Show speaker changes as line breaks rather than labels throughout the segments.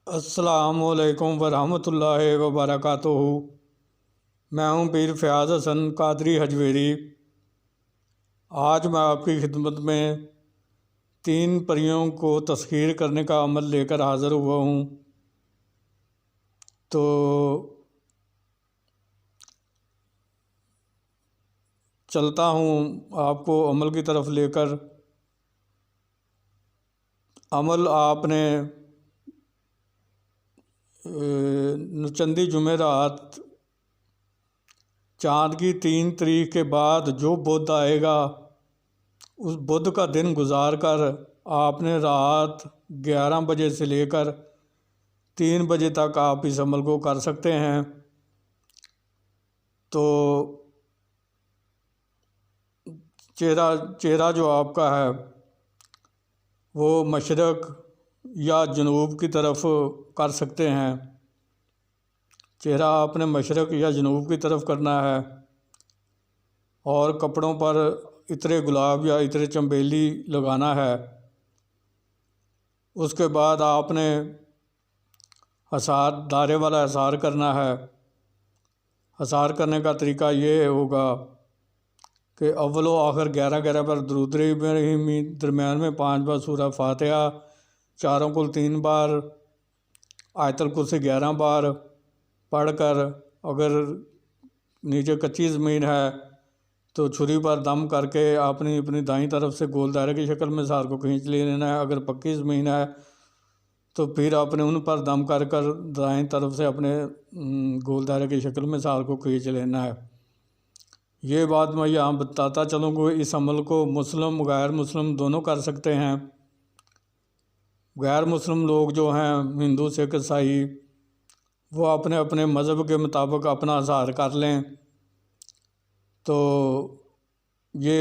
السلام علیکم ورحمۃ اللہ وبرکاتہ۔ میں ہوں پیر فیاض حسن قادری حجویری۔ آج میں آپ کی خدمت میں 3 پریوں کو تسخیر کرنے کا عمل لے کر حاضر ہوا ہوں۔ تو چلتا ہوں آپ کو عمل کی طرف لے کر۔ عمل آپ نے چندی جمعرات چاند کی 3 تاریخ کے بعد جو بدھ آئے گا اس بدھ کا دن گزار کر آپ نے رات 11 بجے سے لے کر 3 بجے تک آپ اس عمل کو کر سکتے ہیں۔ تو چہرہ جو آپ کا ہے وہ مشرق یا جنوب کی طرف کر سکتے ہیں۔ چہرہ آپ نے مشرق یا جنوب کی طرف کرنا ہے، اور کپڑوں پر عطر گلاب یا عطر چنبیلی لگانا ہے۔ اس کے بعد آپ نے دائرے والا حصار کرنا ہے۔ حصار کرنے کا طریقہ یہ ہوگا کہ اول و آخر 11 پر درود ابراہیمی، درمیان میں 5 بار سورہ فاتحہ، چاروں کل 3 بار، آیت الکرسی 11 بار پڑھ کر، اگر نیچے کچی زمین ہے تو چھری پر دم کر کے آپ نے اپنی دائیں طرف سے گول دائرے کی شکل میں حصار کو کھینچ لینا ہے۔ اگر پکی زمین ہے تو پھر آپ نے ان پر دم کر کر دائیں طرف سے اپنے گول دائرے کی شکل میں حصار کو کھینچ لینا ہے۔ یہ بات میں یہاں بتاتا چلوں کہ اس عمل کو مسلم غیر مسلم دونوں کر سکتے ہیں۔ غیر مسلم لوگ جو ہیں ہندو سکھ عیسائی، وہ اپنے اپنے مذہب کے مطابق اپنا حصار کر لیں۔ تو یہ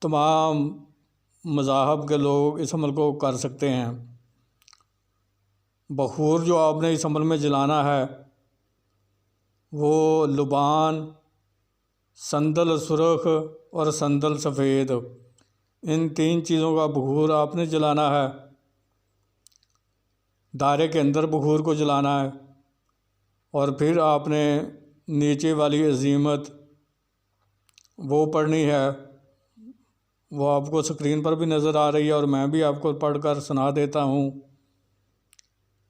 تمام مذاہب کے لوگ اس عمل کو کر سکتے ہیں۔ بخور جو آپ نے اس عمل میں جلانا ہے وہ لبان، سندل سرخ اور سندل سفید، ان 3 چیزوں کا بخور آپ نے جلانا ہے۔ دائرے کے اندر بخور کو جلانا ہے، اور پھر آپ نے نیچے والی عزیمت وہ پڑھنی ہے۔ وہ آپ کو سکرین پر بھی نظر آ رہی ہے، اور میں بھی آپ کو پڑھ کر سنا دیتا ہوں۔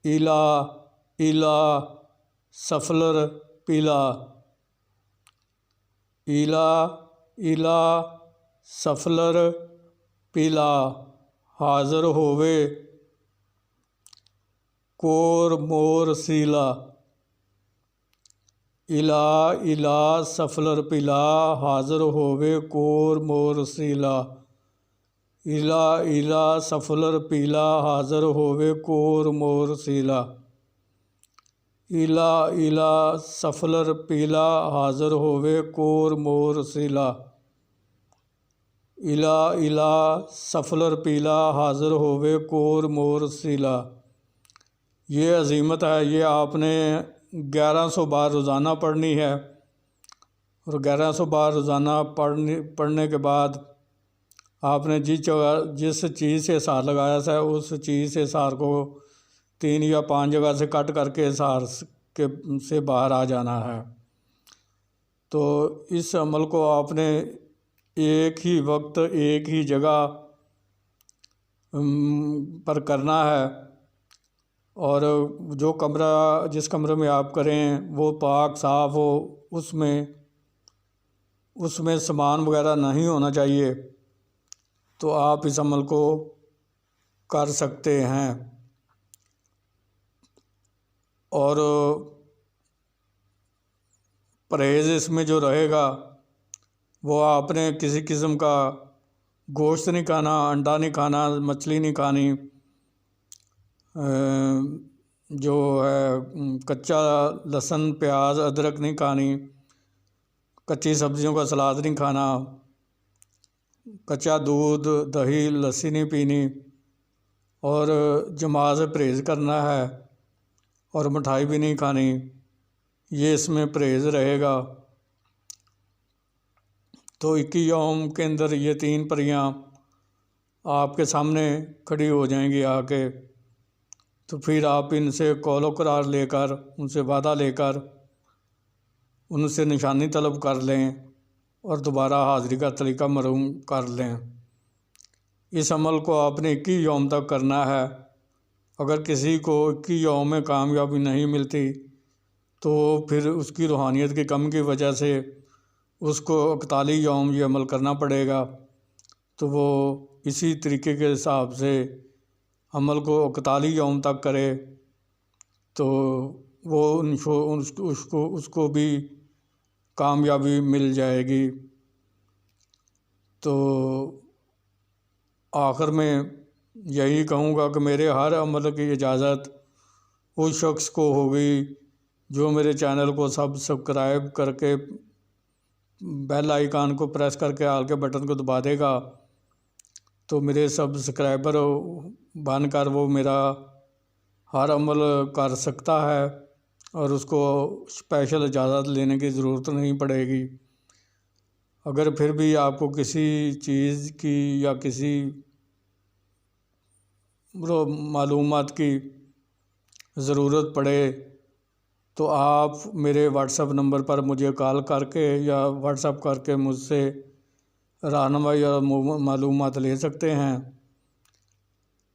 ایلا ایلا سفلر پیلا، ایلا ایلا سفلر پیلا، حاضر ہووے کور مور سیلا۔ ایلا ایلا سفلر پیلا، حاضر ہووے کور مور سیلا۔ ایلا ایلا سفلر پیلا، حاضر ہووے کور مور سیلا۔ ایلا ایلا سفلر پیلا، حاضر ہووے کور مور سیلا۔ ایلا ایلا سفلر پیلا، حاضر ہووے کور مور سیلا۔ یہ عزیمت ہے، یہ آپ نے 1100 بار روزانہ پڑھنی ہے، اور 1100 بار روزانہ پڑھنے کے بعد آپ نے جس چیز سے حصار لگایا ہے اس چیز سے حصار کو 3 یا 5 جگہ سے کٹ کر کے حصار سے باہر آ جانا ہے۔ تو اس عمل کو آپ نے ایک ہی وقت ایک ہی جگہ پر کرنا ہے، اور جو جس کمرے میں آپ کریں وہ پاک صاف ہو، اس میں سامان وغیرہ نہیں ہونا چاہیے۔ تو آپ اس عمل کو کر سکتے ہیں، اور پرہیز اس میں جو رہے گا وہ آپ نے کسی قسم کا گوشت نہیں کھانا، انڈا نہیں کھانا، مچھلی نہیں کھانی، جو ہے کچا لہسن پیاز ادرک نہیں کھانی، کچی سبزیوں کا سلاد نہیں کھانا، کچا دودھ دہی لسی نہیں پینی، اور جماع سے پرہیز کرنا ہے، اور مٹھائی بھی نہیں کھانی۔ یہ اس میں پرہیز رہے گا۔ تو 21 یوم کے اندر یہ 3 پریاں آپ کے سامنے کھڑی ہو جائیں گی آ کے۔ تو پھر آپ ان سے قول و قرار لے کر، ان سے وعدہ لے کر ان سے نشانی طلب کر لیں اور دوبارہ حاضری کا طریقہ معلوم کر لیں۔ اس عمل کو آپ نے 21 یوم تک کرنا ہے۔ اگر کسی کو 21 یوم میں کامیابی نہیں ملتی تو پھر اس کی روحانیت کی کمی کی وجہ سے اس کو 41 یوم یہ عمل کرنا پڑے گا۔ تو وہ اسی طریقے کے حساب سے عمل کو 41 یوم تک کرے تو وہ اس کو بھی کامیابی مل جائے گی۔ تو آخر میں یہی کہوں گا کہ میرے ہر عمل کی اجازت اس شخص کو ہوگی جو میرے چینل کو سبسکرائب کر کے بیل آئیکن کو پریس کر کے آل کے بٹن کو دبا دے گا تو میرے سبسکرائبر بن کر وہ میرا ہر عمل کر سکتا ہے اور اس کو اسپیشل اجازت لینے کی ضرورت نہیں پڑے گی۔ اگر پھر بھی آپ کو کسی چیز کی یا کسی معلومات کی ضرورت پڑے تو آپ میرے واٹس ایپ نمبر پر مجھے کال کر کے یا واٹس ایپ کر کے مجھ سے رہنمائی اور معلومات لے سکتے ہیں۔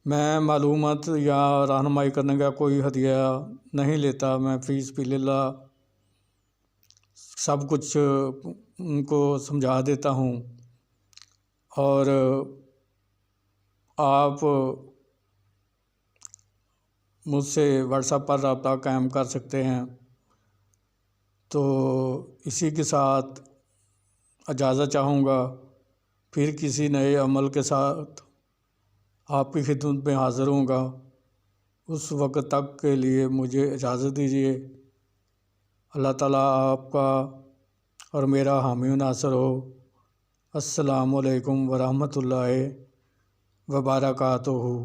میں معلومات یا رہنمائی کرنے کا کوئی ہدیہ نہیں لیتا، میں فی سبیل اللہ سب کچھ ان کو سمجھا دیتا ہوں۔ اور آپ مجھ سے واٹس ایپ پر رابطہ قائم کر سکتے ہیں۔ تو اسی کے ساتھ اجازت چاہوں گا، پھر کسی نئے عمل کے ساتھ آپ کی خدمت میں حاضر ہوں گا۔ اس وقت تک کے لیے مجھے اجازت دیجیے۔ اللہ تعالیٰ آپ کا اور میرا حامی و ناصر ہو۔ السلام علیکم ورحمۃ اللہ وبرکاتہ۔